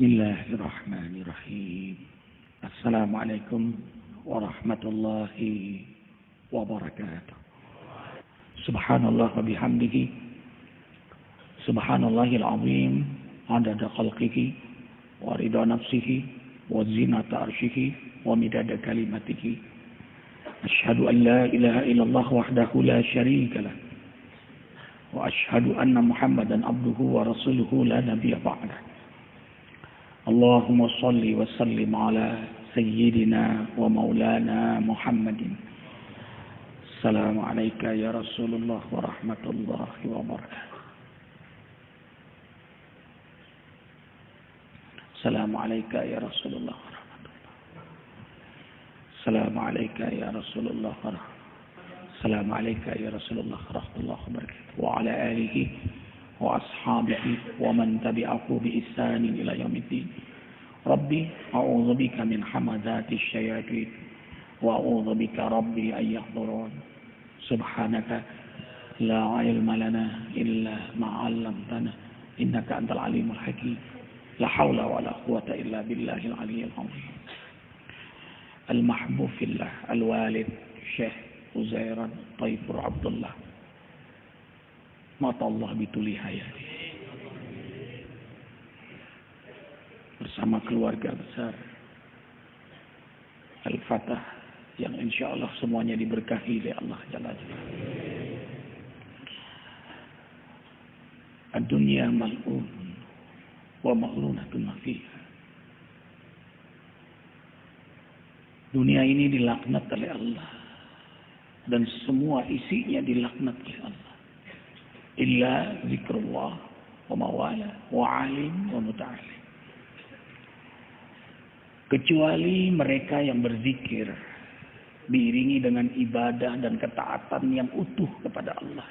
Bismillahirrahmanirrahim. Assalamualaikum warahmatullahi wabarakatuh. Subhanallah wa bihamdihi. Subhanallahil azim. Adada khalqihi wa ridha nafsihi wa zinata arshihi wa midada kalimatihi. Asyhadu an la ilaha illallah wahdahu la syarika lah. Wa asyhadu anna Muhammadan abduhu wa rasuluhu la nabiyya ba'dah. Allahumma salli wa sallim ala sayyidina wa maulana Muhammadin. Assalamu alayka ya Rasulullah wa rahmatullahi wa barakatuh. Assalamu alayka ya Rasulullah wa rahmatullah. Assalamu alayka ya Rasulullah wa rahmatullah. Assalamu alayka ya Rasulullah wa rahmatullahi wa barakatuh. Wa ala alihi wa ashabihi wa man tabi'ahu bi ihsanin ila yaumiddin. Rabbi a'udzu bika min hamazati syayatin wa a'udzu bika rabbi an yahdurun. Subhanaka la ilma lana illa ma 'allamtana innaka antal alimul hakim. La haula wa la quwwata illa billahil aliyyil azim. Al-mahbub fillah al-walid Syekh Uzairan Taifur Abdullah. Mata Allah bituli hayati. Bersama keluarga besar Al-Fatah yang insya Allah semuanya diberkahi oleh Allah Jalla Jalla. Ad-dunya mal'un wa ma'lunatun ma fiha. Dunia ini dilaknat oleh Allah dan semua isinya dilaknat oleh Allah. Illa zikrullah wa mawala wa alim wa muta'alim. Kecuali mereka yang berzikir diiringi dengan ibadah dan ketaatan yang utuh kepada Allah,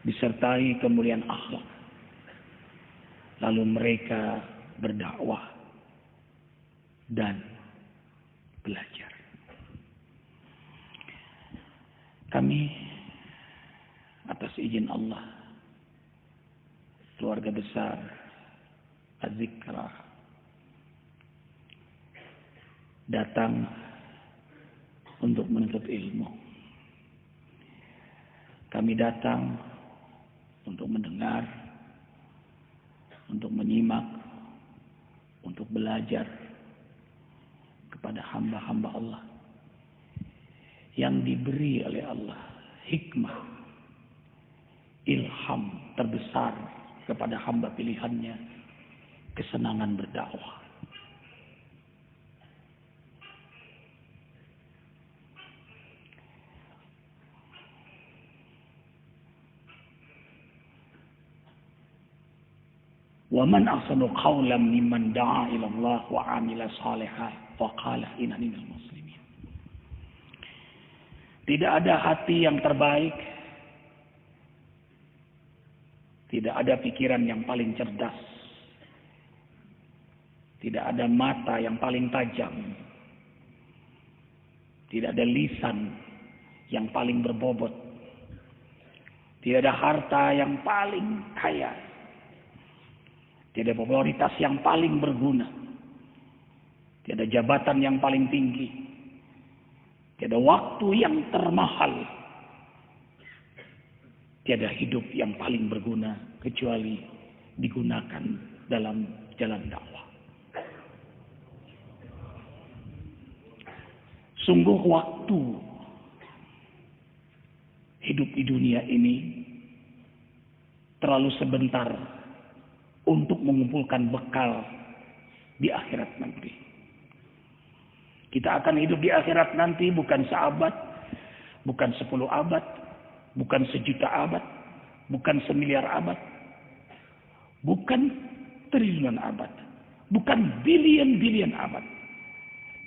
disertai kemuliaan akhlak, lalu mereka berdakwah dan belajar. Kami atas izin Allah, keluarga besar Az-Zikra, datang untuk menuntut ilmu. Kami datang untuk mendengar, untuk menyimak, untuk belajar kepada hamba-hamba Allah yang diberi oleh Allah hikmah, ilham terbesar kepada hamba pilihannya, kesenangan berdakwah. Wa man ahsanu qawlan mimman da'a ila Allah wa 'amila shalihan wa qala innani minal muslimin. Tidak ada hati yang terbaik, tidak ada pikiran yang paling cerdas, tidak ada mata yang paling tajam, tidak ada lisan yang paling berbobot, tidak ada harta yang paling kaya, tidak ada popularitas yang paling berguna, tidak ada jabatan yang paling tinggi, tidak ada waktu yang termahal, tiada hidup yang paling berguna kecuali digunakan dalam jalan dakwah. Sungguh waktu hidup di dunia ini terlalu sebentar untuk mengumpulkan bekal di akhirat nanti. Kita akan hidup di akhirat nanti bukan seabad, bukan 10 abad, bukan sejuta abad, bukan semiliar abad, bukan triliunan abad, bukan bilion-bilion abad.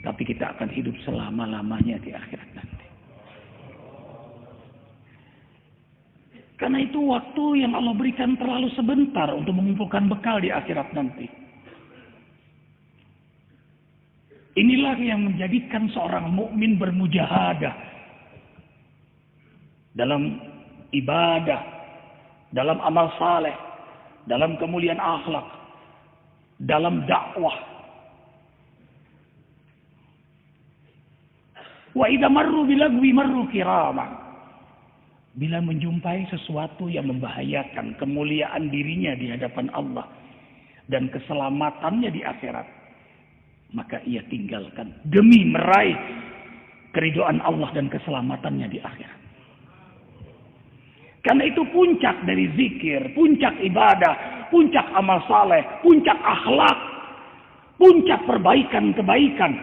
Tapi kita akan hidup selama-lamanya di akhirat nanti. Karena itu waktu yang Allah berikan terlalu sebentar untuk mengumpulkan bekal di akhirat nanti. Inilah yang menjadikan seorang mukmin bermujahadah dalam ibadah, dalam amal saleh, dalam kemuliaan akhlak, dalam dakwah. Wa idza marru bilagwi marru kirama. Bila menjumpai sesuatu yang membahayakan kemuliaan dirinya di hadapan Allah dan keselamatannya di akhirat, maka ia tinggalkan demi meraih keridhaan Allah dan keselamatannya di akhirat. Karena itu puncak dari zikir, puncak ibadah, puncak amal saleh, puncak akhlak, puncak perbaikan-kebaikan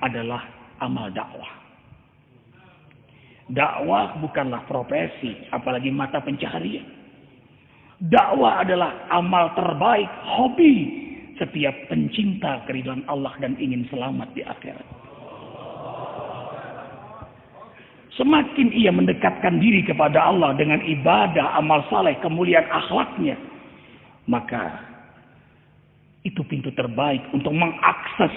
adalah amal dakwah. Dakwah bukanlah profesi, apalagi mata pencaharian. Dakwah adalah amal terbaik, hobi setiap pencinta keridhaan Allah dan ingin selamat di akhirat. Semakin ia mendekatkan diri kepada Allah dengan ibadah, amal saleh, kemuliaan akhlaknya, maka itu pintu terbaik untuk mengakses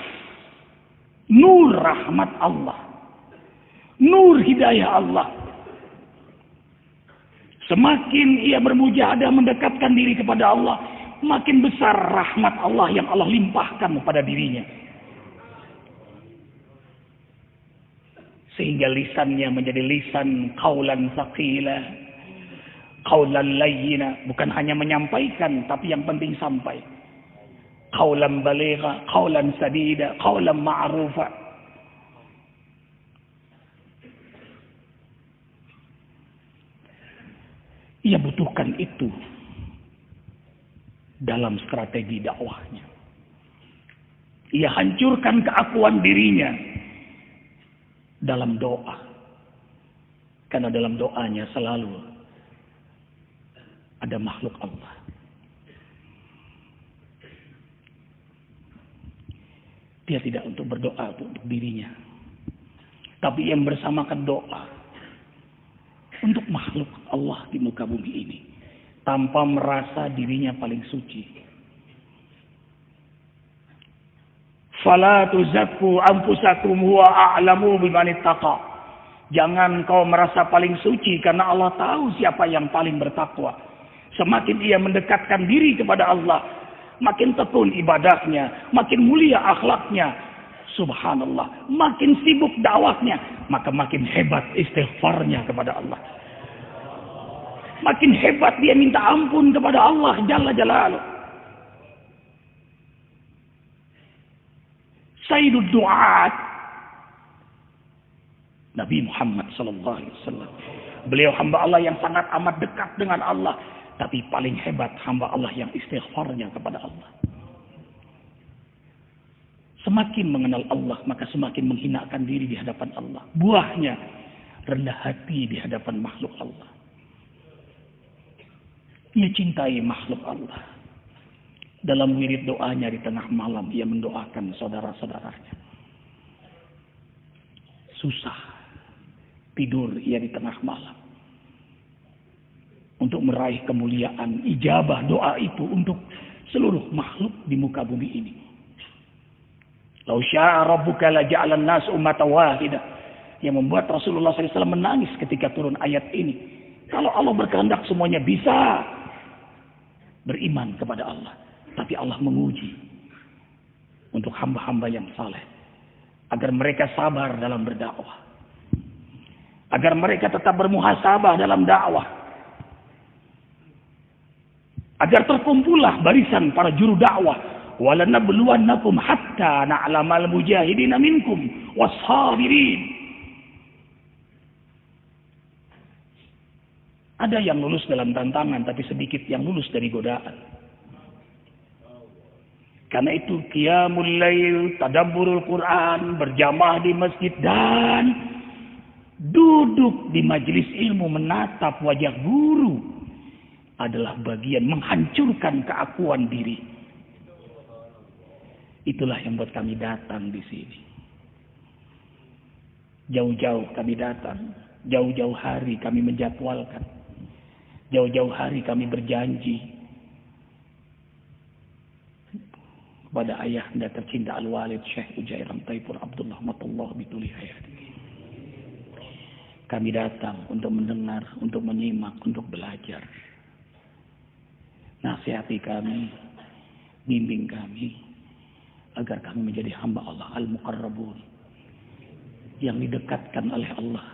nur rahmat Allah, nur hidayah Allah. Semakin ia bermujahadah mendekatkan diri kepada Allah, makin besar rahmat Allah yang Allah limpahkan kepada dirinya. Sehingga lisannya menjadi lisan qaulan thaqila, qaulan layyina, bukan hanya menyampaikan tapi yang penting sampai. Qaulan baligha, qaulan sadida, qaulan ma'rufa. Ia butuhkan itu dalam strategi dakwahnya. Ia hancurkan keakuan dirinya dalam doa. Karena dalam doanya selalu ada makhluk Allah. Dia tidak untuk berdoa untuk dirinya, tapi yang bersamakan doa untuk makhluk Allah di muka bumi ini, tanpa merasa dirinya paling suci. Fala tuzakku anfusakum huwa a'lamu biman ittaqa. Jangan kau merasa paling suci, karena Allah tahu siapa yang paling bertakwa. Semakin ia mendekatkan diri kepada Allah, makin tekun ibadahnya, makin mulia akhlaknya. Subhanallah, makin sibuk dakwahnya, maka makin hebat istighfarnya kepada Allah. Makin hebat dia minta ampun kepada Allah Jalla Jalaluh. Sayyidud Du'at Nabi Muhammad sallallahu alaihi wasallam. Beliau hamba Allah yang sangat amat dekat dengan Allah, tapi paling hebat hamba Allah yang istighfarnya kepada Allah. Semakin mengenal Allah, maka semakin menghinakan diri di hadapan Allah. Buahnya rendah hati di hadapan makhluk Allah. Ia cintai makhluk Allah. Dalam wirid doanya di tengah malam, ia mendoakan saudara-saudaranya. Susah tidur ia di tengah malam untuk meraih kemuliaan ijabah doa itu untuk seluruh makhluk di muka bumi ini. Lau syaa rabbuka la ja'alan nas ummatan wahidah. Yang membuat Rasulullah SAW menangis ketika turun ayat ini. Kalau Allah berkehendak semuanya bisa beriman kepada Allah. Tapi Allah menguji untuk hamba-hamba yang saleh, agar mereka sabar dalam berdakwah, agar mereka tetap bermuhasabah dalam dakwah, agar terkumpullah barisan para juru dakwah. Walanabluwannakum hatta na'lamal mujahidina minkum wassabirin. Ada yang lulus dalam tantangan, tapi sedikit yang lulus dari godaan. Karena itu qiyamul lail, tadabburul Quran, berjamaah di masjid, dan duduk di majelis ilmu menatap wajah guru adalah bagian menghancurkan keakuan diri. Itulah yang buat kami datang di sini. Jauh-jauh kami datang, jauh-jauh hari kami menjadwalkan, jauh-jauh hari kami berjanji kepada ayahanda tercinta Al-Walid Syekh Ujairam Taifur Abdullah Matullah Bituli Hayati. Kami datang untuk mendengar, untuk menyimak, untuk belajar nasihati kami, bimbing kami, agar kami menjadi hamba Allah al-muqarrabun, yang didekatkan oleh Allah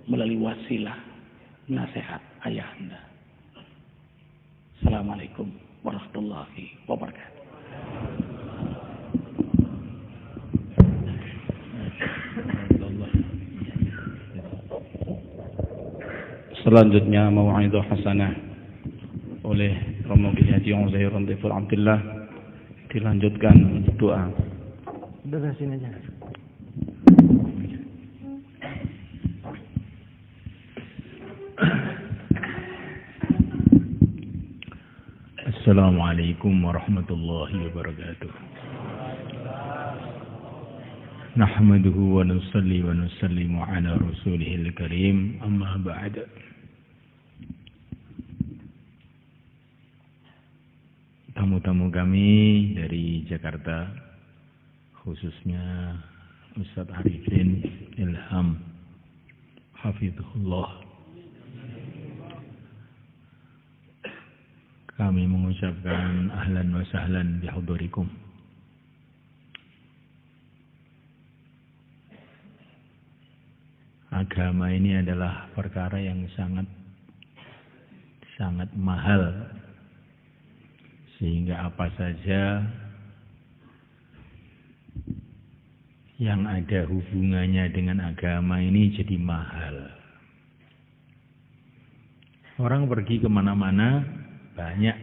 melalui wasilah nasihat ayahanda. Assalamualaikum warahmatullahi wabarakatuh. Selanjutnya mau'idhah hasanah oleh Romo Kiai Haji Uzair Ratiful Abdillah, dilanjutkan doa. Udah sini aja. Assalamualaikum warahmatullahi wabarakatuh. Nahmaduhu wa nusalli wa nusallimu ala rasulihil karim, amma ba'd. Tamu-tamu kami dari Jakarta, khususnya Ustadz Arifin Ilham Hafizullah, kami mengucapkan ahlan wa sahlan bihudurikum. Agama ini adalah perkara yang sangat mahal, sehingga apa saja yang ada hubungannya dengan agama ini jadi mahal. Orang pergi kemana-mana banyak,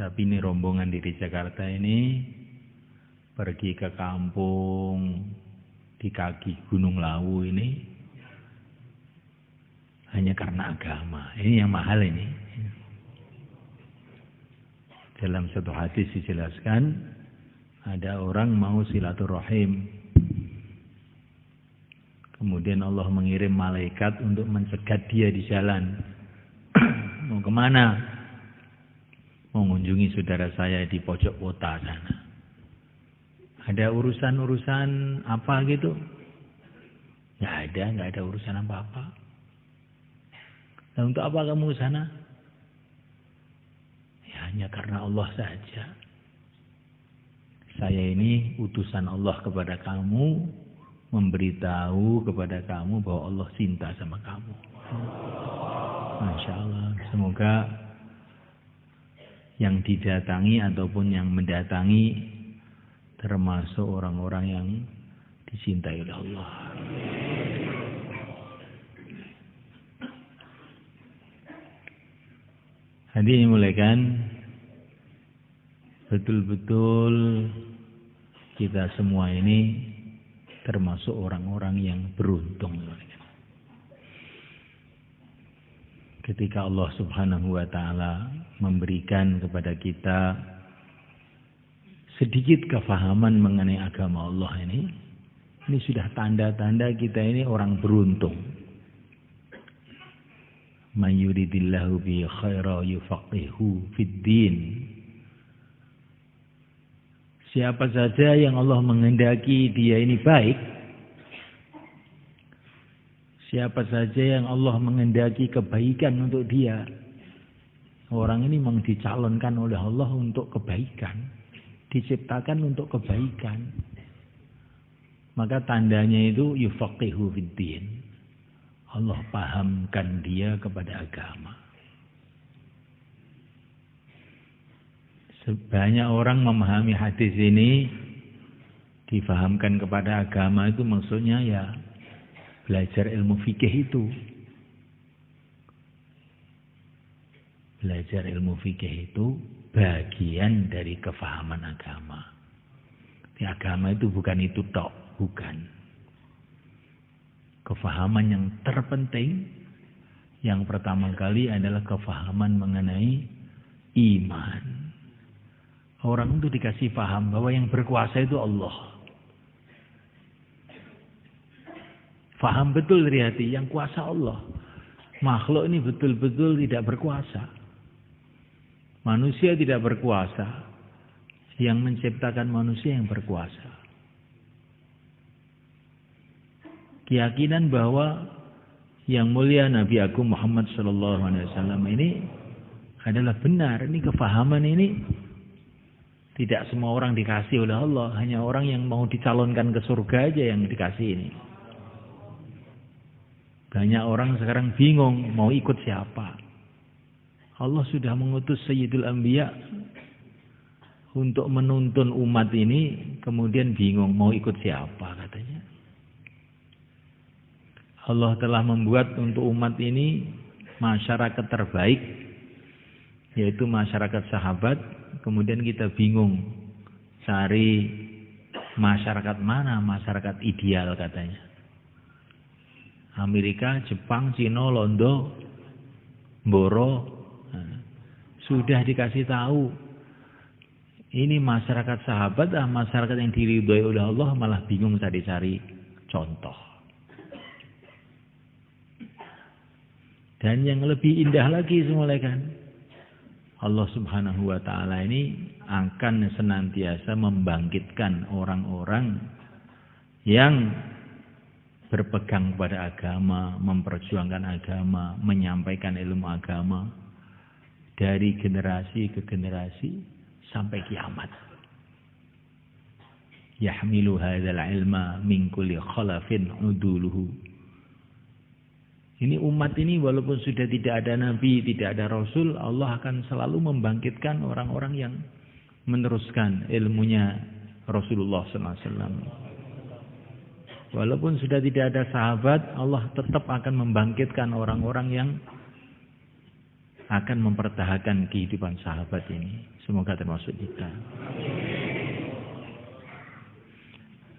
tapi ini rombongan dari Jakarta ini pergi ke kampung di kaki Gunung Lawu ini hanya karena agama. Ini yang mahal ini. Dalam satu hadis dijelaskan, ada orang mau silaturahim, kemudian Allah mengirim malaikat untuk mencegat dia di jalan. Mau kemana? Mau mengunjungi saudara saya di pojok kota sana. Ada urusan-urusan apa gitu? Nggak ada urusan apa-apa. Nah, untuk apa kamu ke sana? Hanya karena Allah saja. Saya ini utusan Allah kepada kamu, memberitahu kepada kamu bahwa Allah cinta sama kamu. Masya Allah. Semoga yang didatangi ataupun yang mendatangi termasuk orang-orang yang dicintai oleh Allah. Hadirin dimulakan, betul-betul kita semua ini termasuk orang-orang yang beruntung. Ketika Allah Subhanahu wa Ta'ala memberikan kepada kita sedikit kefahaman mengenai agama Allah ini sudah tanda-tanda kita ini orang beruntung. Man yuridillahu bi khaira yufaqihu fid din. Siapa saja yang Allah menghendaki dia ini baik, siapa saja yang Allah menghendaki kebaikan untuk dia, orang ini memang dicalonkan oleh Allah untuk kebaikan, diciptakan untuk kebaikan. Maka tandanya itu yufaqihu fid din. Allah pahamkan dia kepada agama. Sebanyak orang memahami hadis ini, difahamkan kepada agama itu maksudnya ya belajar ilmu fikih itu. Belajar ilmu fikih itu bagian dari kefahaman agama. Di agama itu bukan itu tok, bukan. Kefahaman yang terpenting, yang pertama kali adalah kefahaman mengenai iman. Orang itu dikasih paham bahwa yang berkuasa itu Allah. Faham betul dari hati, yang kuasa Allah. Makhluk ini betul-betul tidak berkuasa. Manusia tidak berkuasa. Yang menciptakan manusia yang berkuasa. Keyakinan bahwa yang mulia Nabi Agung Muhammad SAW ini adalah benar. Ini kefahaman ini tidak semua orang dikasih oleh Allah. Hanya orang yang mau dicalonkan ke surga aja yang dikasih ini. Banyak orang sekarang bingung mau ikut siapa. Allah sudah mengutus Sayyidul Anbiya untuk menuntun umat ini, kemudian bingung mau ikut siapa katanya. Allah telah membuat untuk umat ini masyarakat terbaik, yaitu masyarakat sahabat. Kemudian kita bingung cari masyarakat mana, masyarakat ideal katanya. Amerika, Jepang, Cina, Londo, Boro, sudah dikasih tahu. Ini masyarakat sahabat, masyarakat yang diridhoi oleh Allah, malah bingung cari-cari contoh. Dan yang lebih indah lagi semulaikan, Allah Subhanahu wa ta'ala ini akan senantiasa membangkitkan orang-orang yang berpegang pada agama, memperjuangkan agama, menyampaikan ilmu agama dari generasi ke generasi sampai kiamat. Yahmilu hadzal ilma min kulli khalafin uduluhu. Ini umat ini walaupun sudah tidak ada nabi, tidak ada rasul, Allah akan selalu membangkitkan orang-orang yang meneruskan ilmunya Rasulullah SAW. Walaupun sudah tidak ada sahabat, Allah tetap akan membangkitkan orang-orang yang akan mempertahankan kehidupan sahabat ini. Semoga termasuk kita.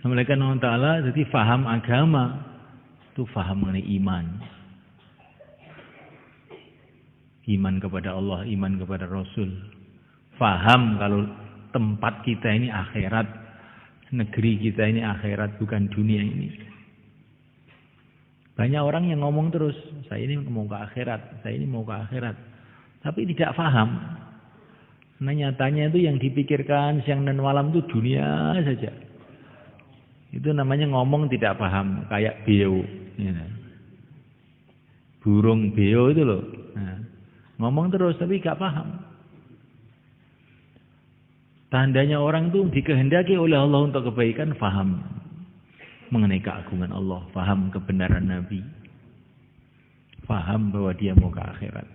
Mereka Allah, jadi faham agama itu faham mengenai iman. Iman kepada Allah, iman kepada Rasul. Faham kalau tempat kita ini akhirat, negeri kita ini akhirat, bukan dunia ini. Banyak orang yang ngomong terus, saya ini mau ke akhirat, saya ini mau ke akhirat. Tapi tidak faham. Nah nyatanya itu yang dipikirkan siang dan malam itu dunia saja. Itu namanya ngomong tidak paham, kayak beo. Burung beo itu loh. Nah, ngomong terus tapi gak paham. Tandanya orang itu dikehendaki oleh Allah untuk kebaikan, faham mengenai keagungan Allah, faham kebenaran Nabi, faham bahwa dia mau ke akhirat.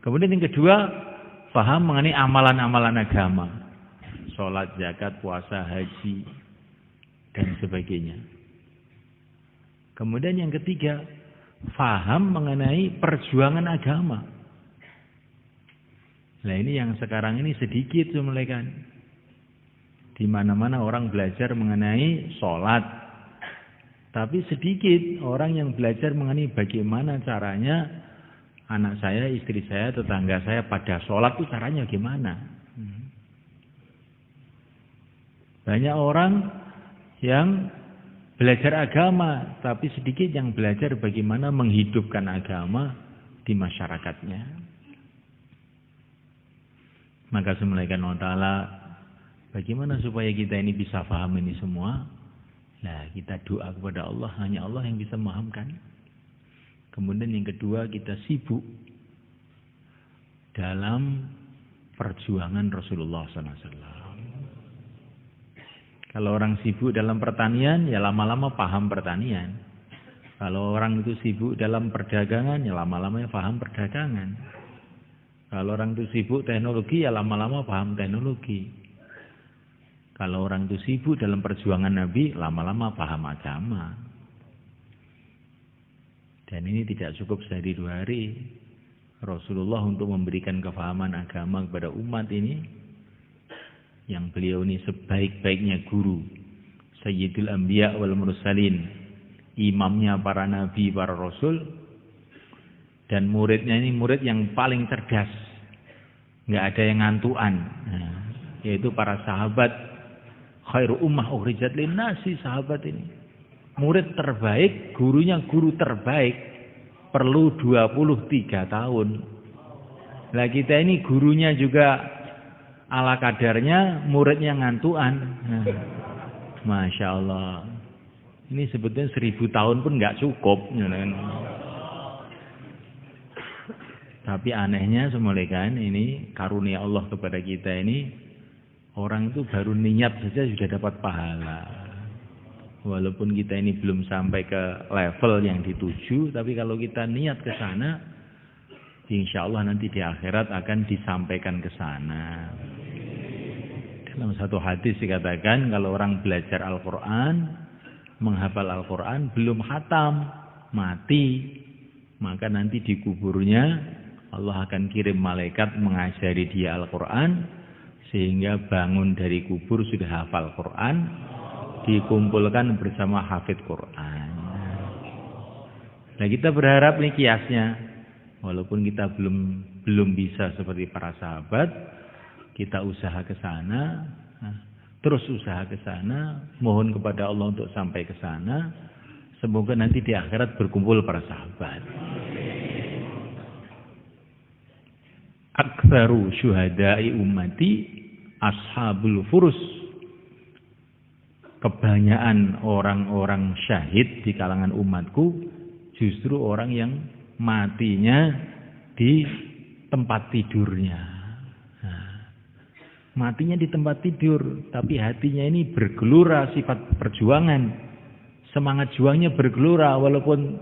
Kemudian yang kedua, faham mengenai amalan-amalan agama, sholat, zakat, puasa, haji, dan sebagainya. Kemudian yang ketiga, faham mengenai perjuangan agama. Nah ini yang sekarang ini sedikit semulaikan. Di mana-mana orang belajar mengenai sholat. Tapi sedikit orang yang belajar mengenai bagaimana caranya anak saya, istri saya, tetangga saya pada sholat itu caranya gimana. Banyak orang yang belajar agama, tapi sedikit yang belajar bagaimana menghidupkan agama di masyarakatnya. Maka semulaikan Allah Ta'ala, bagaimana supaya kita ini bisa paham ini semua? Nah, kita doa kepada Allah, hanya Allah yang bisa memahamkan. Kemudian yang kedua, kita sibuk dalam perjuangan Rasulullah SAW. Kalau orang sibuk dalam pertanian, ya lama-lama paham pertanian. Kalau orang itu sibuk dalam perdagangan, ya lama-lama paham perdagangan. Kalau orang itu sibuk teknologi, ya lama-lama paham teknologi. Kalau orang itu sibuk dalam perjuangan Nabi, lama-lama paham agama. Dan ini tidak cukup sehari dua hari. Rasulullah untuk memberikan kefahaman agama kepada umat ini, yang beliau ini sebaik-baiknya guru, Sayyidul Anbiya wal Mursalin, imamnya para nabi, para rasul, dan muridnya ini murid yang paling cerdas, nggak ada yang ngantuan, yaitu para sahabat. Khairu ummah ukhrijat linnasi, sahabat ini murid terbaik, gurunya guru terbaik, perlu 23 tahun. Lah kita ini gurunya juga ala kadarnya, muridnya ngantuan. Masya Allah, ini sebetulnya 1000 tahun pun nggak cukup. Tapi anehnya semulaikan ini karunia Allah kepada kita ini, orang itu baru niat saja sudah dapat pahala. Walaupun kita ini belum sampai ke level yang dituju, tapi kalau kita niat ke sana, insya Allah nanti di akhirat akan disampaikan ke sana. Dalam satu hadis dikatakan kalau orang belajar Al-Quran, menghafal Al-Quran, belum khatam, mati, maka nanti di kuburnya Allah akan kirim malaikat mengajari dia Al-Quran, sehingga bangun dari kubur sudah hafal Quran, dikumpulkan bersama hafid Quran. Nah kita berharap ini kiasnya, walaupun kita belum bisa seperti para sahabat, kita usaha ke sana, terus usaha ke sana, mohon kepada Allah untuk sampai ke sana, semoga nanti di akhirat berkumpul para sahabat. Aktsaru syuhada'i ummati ashabul furus. Kebanyakan orang-orang syahid di kalangan umatku justru orang yang matinya di tempat tidurnya. Nah, matinya di tempat tidur, tapi hatinya ini bergelora sifat perjuangan. Semangat juangnya bergelora walaupun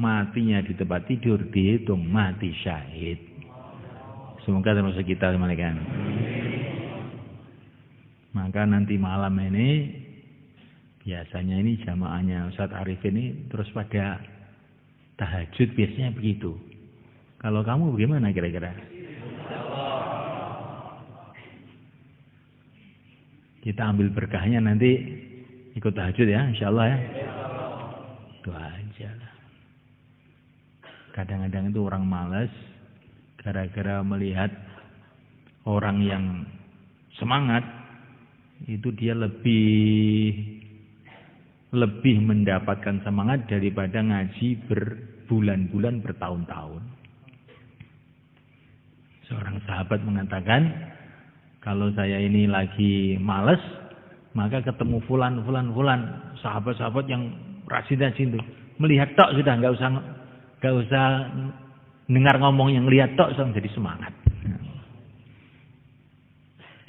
matinya di tempat tidur dihitung mati syahid. Semoga termasuk kita semalakan. Maka nanti malam ini biasanya ini jamaahnya Ustaz Arif ini terus pada tahajud biasanya begitu. Kalau kamu bagaimana kira-kira? Kita ambil berkahnya nanti ikut tahajud ya, insyaallah ya. Doa aja lah. Kadang-kadang itu orang malas gara-gara melihat orang yang semangat itu dia lebih mendapatkan semangat daripada ngaji berbulan-bulan bertahun-tahun. Seorang sahabat mengatakan, kalau saya ini lagi malas, maka ketemu fulan, sahabat-sahabat yang rajin-rajin itu melihat tok sudah Gak usah dengar ngomong yang lihat tok langsung jadi semangat.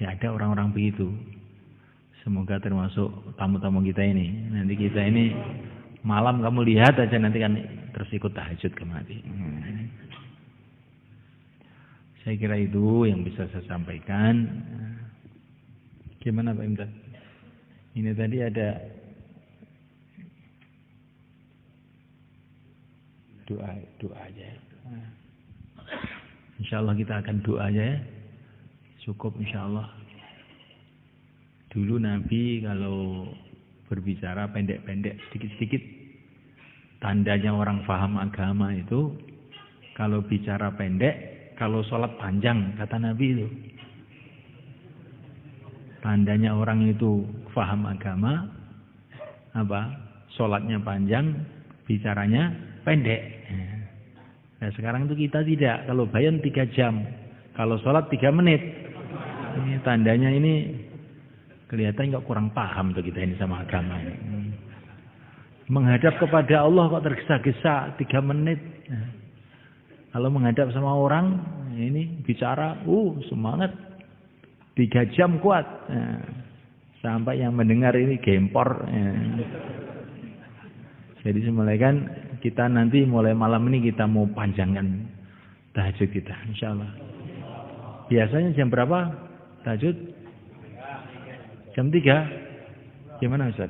Ya ada orang-orang begitu. Semoga termasuk tamu-tamu kita ini. Nanti kita ini malam kamu lihat aja nanti kan terus ikut tahajud kemari. Saya kira itu yang bisa saya sampaikan. Gimana Pak Imdad? Ini tadi ada doa aja. Insyaallah kita akan doa aja ya. Cukup insyaallah. Dulu Nabi kalau berbicara pendek-pendek sedikit-sedikit, tandanya orang paham agama itu kalau bicara pendek, kalau sholat panjang, kata Nabi itu. Tandanya orang itu paham agama, apa? Sholatnya panjang, bicaranya pendek. Nah sekarang itu kita tidak. Kalau bayan 3 jam, kalau sholat 3 menit. Ini tandanya ini kelihatan kok kurang paham tuh kita ini sama agama ini. Menghadap kepada Allah kok tergesa-gesa 3 menit. Nah, kalau menghadap sama orang ini bicara, semangat 3 jam kuat. Nah, sampai yang mendengar ini gempor. Jadi semulaikan kita nanti mulai malam ini kita mau panjangkan tahajud kita, insyaallah. Biasanya jam berapa tahajud? Jam 3? Gimana Ustaz?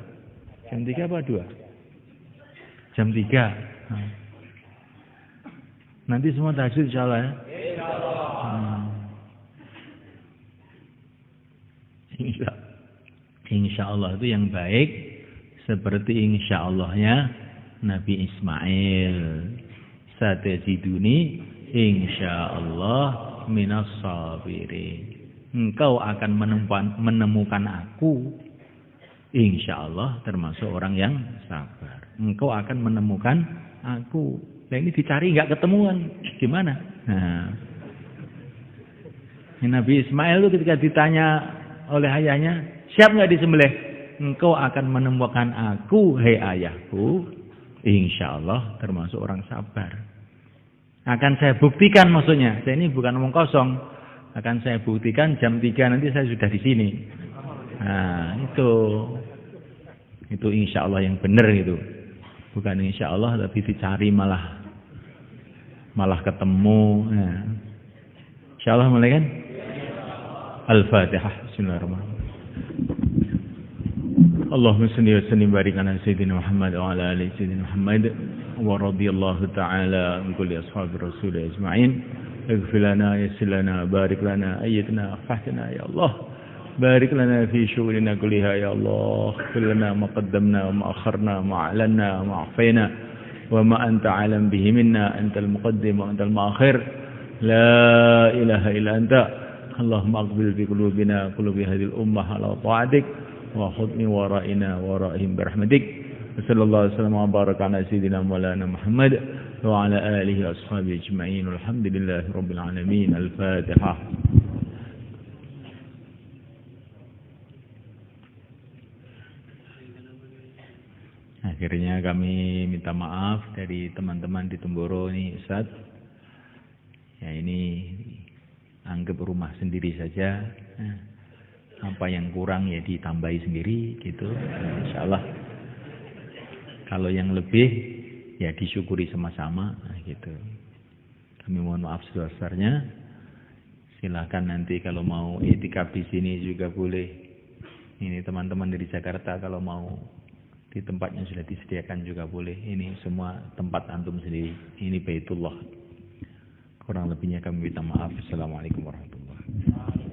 Jam 3 apa 2? Jam 3. Nanti semua tahajud insyaallah ya. Insyaallah itu yang baik seperti insyaallah-nya Nabi Ismail. Satajiduni insyaallah minas sabirin. Engkau akan menemukan aku insyaallah termasuk orang yang sabar. Engkau akan menemukan aku. Nah ini dicari nggak ketemuan, gimana? Nah, Nabi Ismail itu ketika ditanya oleh ayahnya, siap nggak disembelih? Engkau akan menemukan aku, hei ayahku. Insyaallah termasuk orang sabar. Akan saya buktikan maksudnya. Saya ini bukan omong kosong. Akan saya buktikan jam 3 nanti saya sudah di sini. Nah, itu insya Allah yang benar itu. Bukan insya Allah tapi dicari malah ketemu. Nah. Insya Allah mulai kan? Al-Fatihah. Bismillahirrahmanirrahim. Allahumma salli wa sallim barik ala sayyidina Muhammad wa ala ali sayyidina Muhammad wa radhiyallahu ta'ala an kulli ashabi rasul ajma'in. Ighfir lana yassir lana barik lana ayyidna fahtana ya Allah. Barik lana fi syughulina kulliha ya Allah. Ighfir lana ma qaddamna wa ma akharna ma a'lanna wa ma akhfayna wa ma anta alam bihi minna antal muqaddim wa antal muakhir. La ilaha illa anta. Allahumma aqbil bi qulubina qulubi hadhihi al-ummah ala ta'atik wa khudh min wara'ina wara'ihim bi rahmatik. Sallallahu alaihi wasallam wa baraka ala sayyidina Maulana Muhammad wa ala alihi wa ashabihi ajma'in. Alhamdulillahi rabbil alamin. Al-Fatihah. Akhirnya kami minta maaf dari teman-teman di Temboro ini Ustaz. Ya ini anggap rumah sendiri saja. Apa yang kurang ya ditambahi sendiri gitu. Insyaallah. Kalau yang lebih ya disyukuri sama-sama gitu. Kami mohon maaf sebesar-besarnya. Silakan nanti kalau mau itikaf di sini juga boleh. Ini teman-teman dari Jakarta kalau mau di tempatnya sudah disediakan juga boleh. Ini semua tempat antum sendiri. Ini Baitullah. Kurang lebihnya kami minta maaf. Assalamualaikum warahmatullahi wabarakatuh.